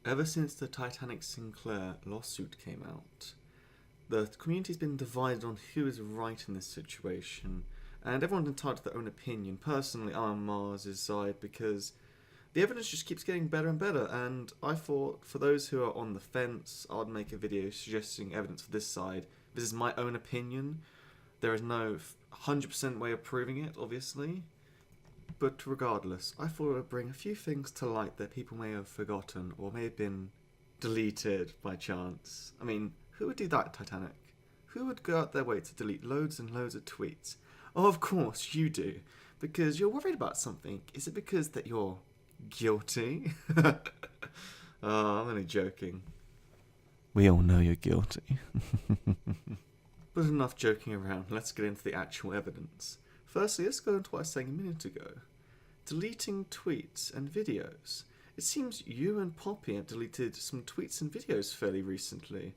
Ever since the Titanic Sinclair lawsuit came out, the community's been divided on who is right in this situation, and everyone's entitled to their own opinion. Personally, I'm on Mars's side because the evidence just keeps getting better and better, and I thought for those who are on the fence, I'd make a video suggesting evidence for this side. This is my own opinion. There is no 100% way of proving it, obviously. But regardless, I thought I would bring a few things to light that people may have forgotten or may have been deleted by chance. I mean, who would do that, Titanic? Who would go out their way to delete loads and loads of tweets? Oh, of course, you do. Because you're worried about something. Is it because that you're guilty? Oh, I'm only joking. We all know you're guilty. But enough joking around, let's get into the actual evidence. Firstly, let's go into what I was saying a minute ago. Deleting tweets and videos. It seems you and Poppy have deleted some tweets and videos fairly recently,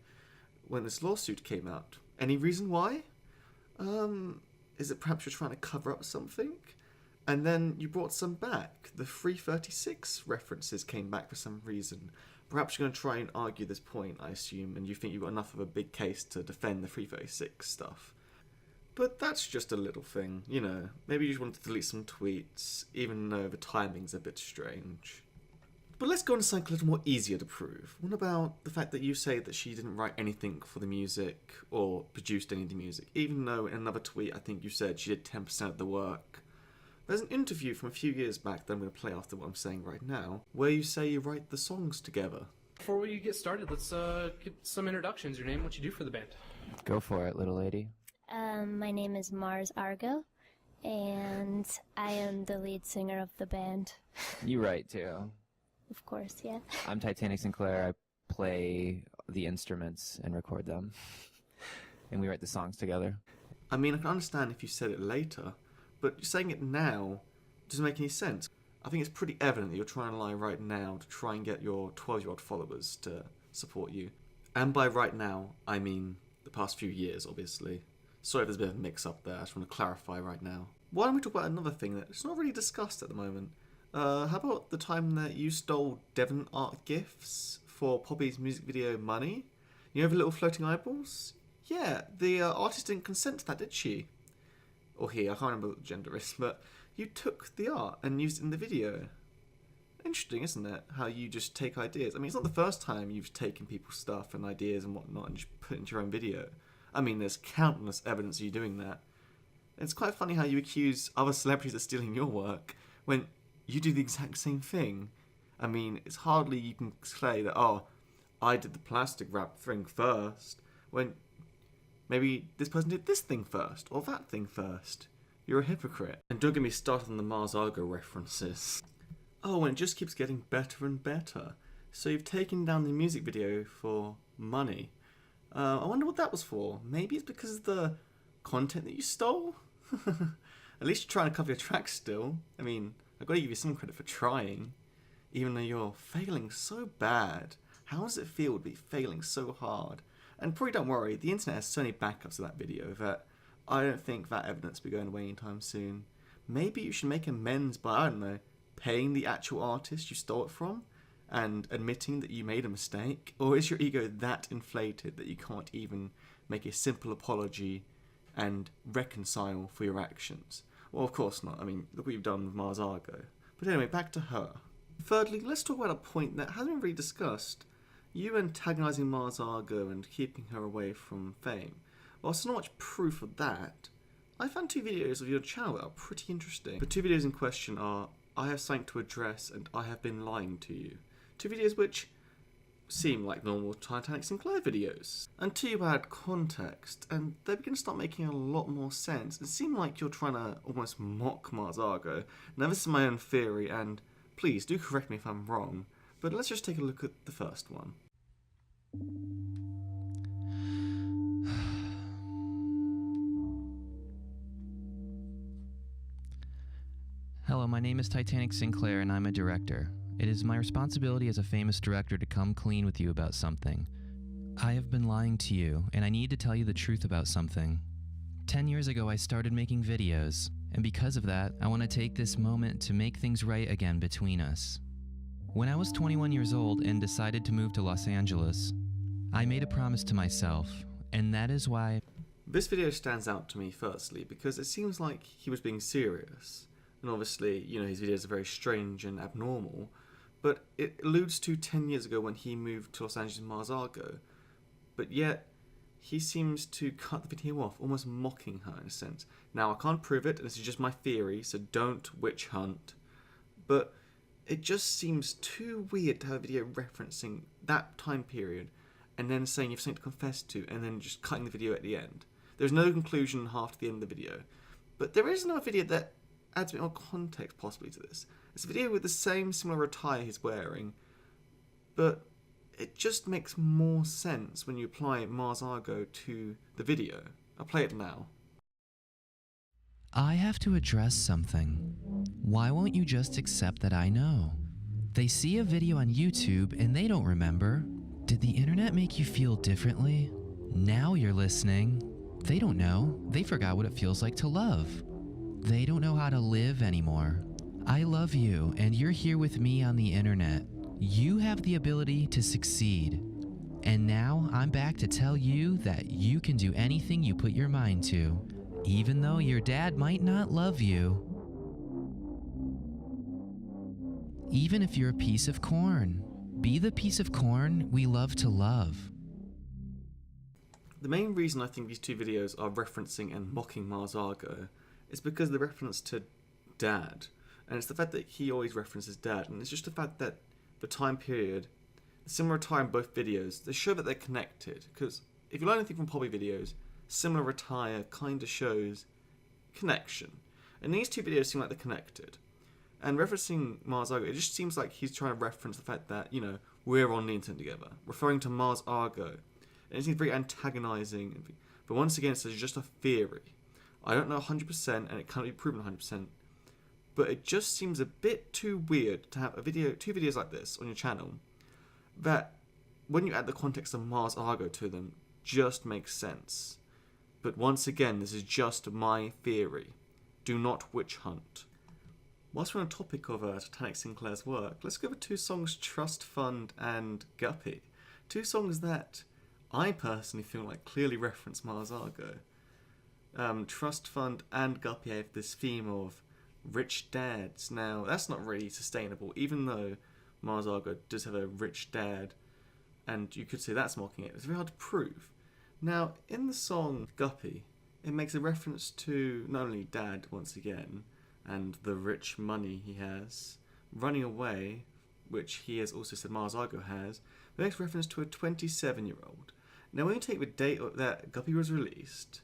when this lawsuit came out. Any reason why? Is it perhaps you're trying to cover up something? And then you brought some back. The 336 references came back for some reason. Perhaps you're going to try and argue this point, I assume, and you think you've got enough of a big case to defend the 336 stuff. But that's just a little thing, you know. Maybe you just want to delete some tweets, even though the timing's a bit strange. But let's go on to something a little more easier to prove. What about the fact that you say that she didn't write anything for the music, or produced any of the music, even though in another tweet I think you said she did 10% of the work? There's an interview from a few years back that I'm going to play after what I'm saying right now, where you say you write the songs together. Before we get started, let's get some introductions. Your name, what you do for the band. Go for it, little lady. My name is Mars Argo, and I am the lead singer of the band. You write too. Of course, yeah. I'm Titanic Sinclair. I play the instruments and record them. And we write the songs together. I mean, I can understand if you said it later, but saying it now doesn't make any sense. I think it's pretty evident that you're trying to lie right now to try and get your 12-year-old followers to support you. And by right now, I mean the past few years, obviously. Sorry if there's a bit of a mix-up there, I just want to clarify right now. Why don't we talk about another thing that's not really discussed at the moment? How about the time that you stole Devon Art gifts for Poppy's music video Money? You know the little floating eyeballs? Yeah, the artist didn't consent to that, did she? Or he, I can't remember what the gender is, but you took the art and used it in the video. Interesting, isn't it? How you just take ideas. I mean, it's not the first time you've taken people's stuff and ideas and whatnot and just put it into your own video. I mean, there's countless evidence of you doing that. And it's quite funny how you accuse other celebrities of stealing your work when you do the exact same thing. I mean, it's hardly you can say that, oh, I did the plastic wrap thing first, when maybe this person did this thing first, or that thing first. You're a hypocrite. And don't get me started on the Mars Argo references. Oh, and it just keeps getting better and better. So you've taken down the music video for Money. I wonder what that was for. Maybe it's because of the content that you stole? At least you're trying to cover your tracks still. I mean, I've got to give you some credit for trying. Even though you're failing so bad. How does it feel to be failing so hard? And probably don't worry, the internet has so many backups of that video that I don't think that evidence will be going away anytime soon. Maybe you should make amends by, I don't know, paying the actual artist you stole it from? And admitting that you made a mistake? Or is your ego that inflated that you can't even make a simple apology and reconcile for your actions? Well, of course not. I mean, look what you've done with Mars Argo. But anyway, back to her. Thirdly, let's talk about a point that hasn't been really discussed. You antagonising Mars Argo and keeping her away from fame. While there's not much proof of that, I found 2 videos of your channel that are pretty interesting. The 2 videos in question are I Have Something to Address and I Have Been Lying to You. 2 videos which seem like normal Titanic Sinclair videos until you add context, and they begin to start making a lot more sense. It seemed like you're trying to almost mock Mars Argo. Now this is my own theory, and please do correct me if I'm wrong, but let's just take a look at the first one. Hello, my name is Titanic Sinclair and I'm a director. It is my responsibility as a famous director to come clean with you about something. I have been lying to you, and I need to tell you the truth about something. 10 years ago, I started making videos, and because of that, I want to take this moment to make things right again between us. When I was 21 years old and decided to move to Los Angeles, I made a promise to myself, and that is why This video stands out to me firstly because it seems like he was being serious. And obviously, his videos are very strange and abnormal, but it alludes to 10 years ago when he moved to Los Angeles and Mars Argo. But yet, he seems to cut the video off, almost mocking her in a sense. Now, I can't prove it, and this is just my theory, so don't witch hunt. But it just seems too weird to have a video referencing that time period, and then saying you have something to confess to, and then just cutting the video at the end. There's no conclusion half to the end of the video. But there is another video that adds a bit more context possibly to this. It's a video with the same similar attire he's wearing, but it just makes more sense when you apply Mars Argo to the video. I'll play it now. I have to address something. Why won't you just accept that I know? They see a video on YouTube and they don't remember. Did the internet make you feel differently? Now you're listening. They don't know. They forgot what it feels like to love. They don't know how to live anymore. I love you, and you're here with me on the internet. You have the ability to succeed. And now I'm back to tell you that you can do anything you put your mind to, even though your dad might not love you. Even if you're a piece of corn, be the piece of corn we love to love. The main reason I think these two videos are referencing and mocking Mars Argo is because of the reference to Dad. And it's the fact that he always references Dad, and it's just the fact that the time period, the similar attire in both videos, they show that they're connected. Because if you learn anything from Poppy videos, similar attire kind of shows connection. And these two videos seem like they're connected. And referencing Mars Argo, it just seems like he's trying to reference the fact that, we're on the internet together, referring to Mars Argo. And it seems very antagonizing. But once again, it's just a theory. I don't know 100%, and it can't be proven 100%. But it just seems a bit too weird to have two videos like this on your channel, that when you add the context of Mars Argo to them, just makes sense. But once again, this is just my theory. Do not witch hunt. Whilst we're on the topic of Titanic Sinclair's work, let's go over two songs, Trust Fund and Guppy. Two songs that I personally feel like clearly reference Mars Argo. Trust Fund and Guppy have this theme of rich dads. Now, that's not really sustainable, even though Mars Argo does have a rich dad, and you could say that's mocking it. It's very hard to prove. Now, in the song Guppy, it makes a reference to not only Dad, once again, and the rich money he has, running away, which he has also said Mars Argo has, but it makes reference to a 27-year-old. Now, when you take the date that Guppy was released,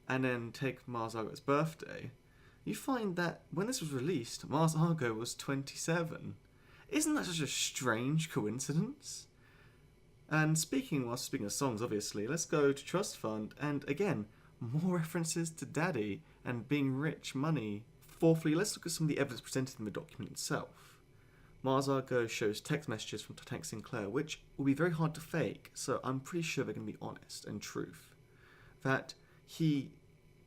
and then take Mars Argo's birthday, you find that when this was released, Mars Argo was 27. Isn't that such a strange coincidence? And speaking of songs, obviously, let's go to Trust Fund, and again, more references to Daddy and being rich, money. Fourthly, let's look at some of the evidence presented in the document itself. Mars Argo shows text messages from Titanic Sinclair, which will be very hard to fake, so I'm pretty sure they're going to be honest and truth. That he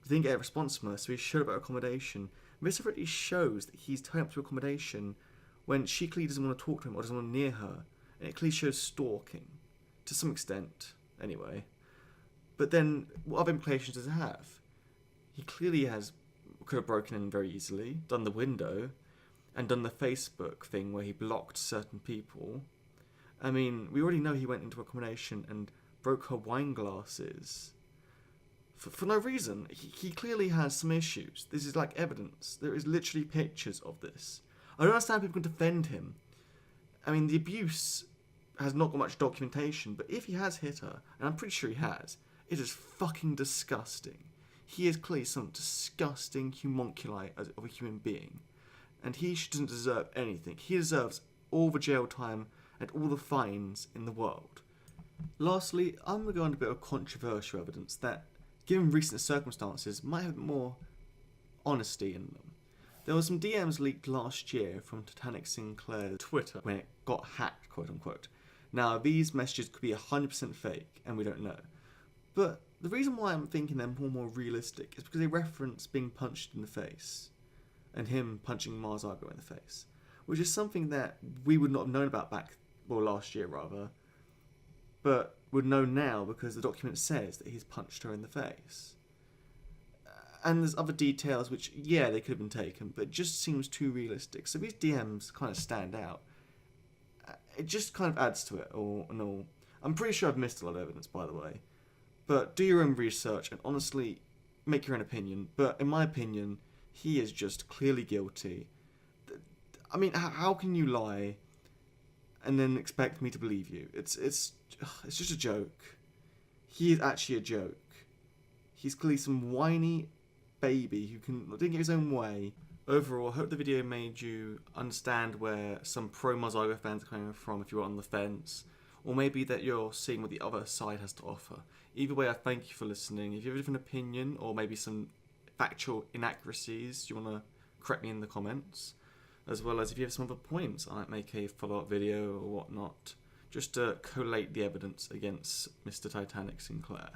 didn't get a response from her, so he showed up at accommodation. This already shows that he's turning up to accommodation when she clearly doesn't want to talk to him or doesn't want to near her, and it clearly shows stalking. To some extent, anyway. But then, what other implications does it have? He clearly could have broken in very easily, done the window, and done the Facebook thing where he blocked certain people. I mean, we already know he went into accommodation and broke her wine glasses. For no reason. He clearly has some issues. This is like evidence. There is literally pictures of this. I don't understand how people can defend him. I mean, the abuse has not got much documentation, but if he has hit her, and I'm pretty sure he has, it is fucking disgusting. He is clearly some disgusting homunculi of a human being. And he doesn't deserve anything. He deserves all the jail time and all the fines in the world. Lastly, I'm going to go on a bit of controversial evidence that, given recent circumstances, might have more honesty in them. There were some DMs leaked last year from Titanic Sinclair's Twitter when it got hacked, quote unquote. Now, these messages could be 100% fake, and we don't know. But the reason why I'm thinking they're more realistic is because they reference being punched in the face, and him punching Mars Argo in the face. which is something that we would not have known about last year rather, but would know now because the document says that he's punched her in the face. And there's other details which, yeah, they could have been taken, but it just seems too realistic. So these DMs kind of stand out. It just kind of adds to it all and all. I'm pretty sure I've missed a lot of evidence, by the way. But do your own research and honestly make your own opinion. But in my opinion, he is just clearly guilty. I mean, how can you lie and then expect me to believe you? It's just a joke. He is actually a joke. He's clearly some whiny baby who didn't get his own way. Overall, I hope the video made you understand where some pro-Mars Argo fans are coming from if you're on the fence, or maybe that you're seeing what the other side has to offer. Either way, I thank you for listening. If you have a different opinion, or maybe some factual inaccuracies, you want to correct me in the comments, as well as if you have some other points, I might make a follow-up video or whatnot, just to collate the evidence against Mr. Titanic Sinclair.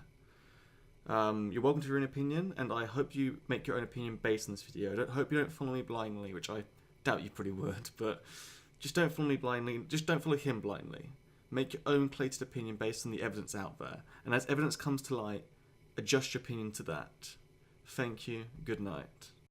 You're welcome to your own opinion, and I hope you make your own opinion based on this video. I hope you don't follow me blindly, which I doubt you probably would, but just don't follow me blindly. Just don't follow him blindly. Make your own collated opinion based on the evidence out there, and as evidence comes to light, adjust your opinion to that. Thank you. Good night.